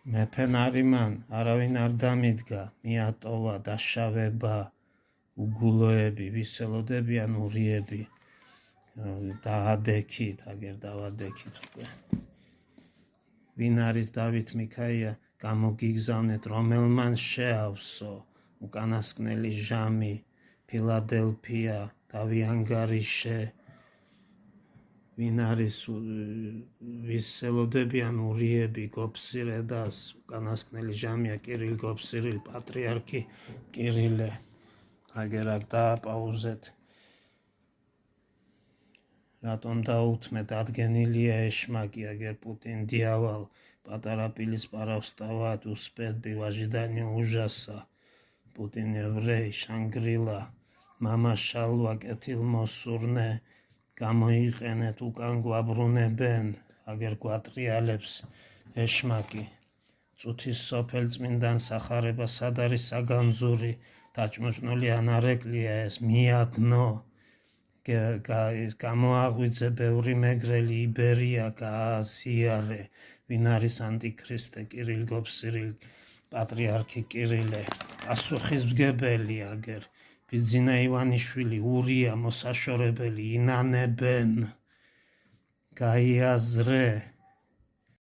მეფემ არიმან არავინ არ დამიდგა, მიატოვა დაშავება, უგულოები, ვისელოდებიან ურიები, დაადექით, აგერ დავადექით უკვე. ვინ არის დავით მიქაია, გამოგიგზავნეთ, რომელმან შეავსო, უკანასკნელი ჟამი, ფილადელფია, დავიანგარიშე, ვინ არის ვისელოდებიან ურიები, გოფსირედას, უკანასკნელი ჟამია, კირილ გოფსირილ, პატრიარქი კირილე, აგერ აქ დააპაუზეთ. რატომ დაუთმეთ, ადგენილია ეშმაკი, აგერ პუტინ დიავალ, პატარა პილის პარავსტავად, უსპედბი, ვაჟიდანი უჟასა, პუტინ ევრეი, შანგრილა, მამა შალვა, კეთილმოსურნე, გამოიყენეთ, უკან გვაბრუნებენ, აგერ გვატრიალებს ეშმაკი. წუთის სოფელ წმინდან სახარება, სად არის საგანძური, დაჭმოჭნული ანარეკლია ეს, მიაგნო, გამოაღვიძე ბევრი მეგრელი, იბერია გააზიარე, ვინ არის ანტიქრისტე, კირილ გოფსირილ, პატრიარქი კირილე, პასუხისმგებელი, აგერ ბიძინა ივანიშვილი, ურია, მოსაშორებელი, ინანებენ, გაიაზრე.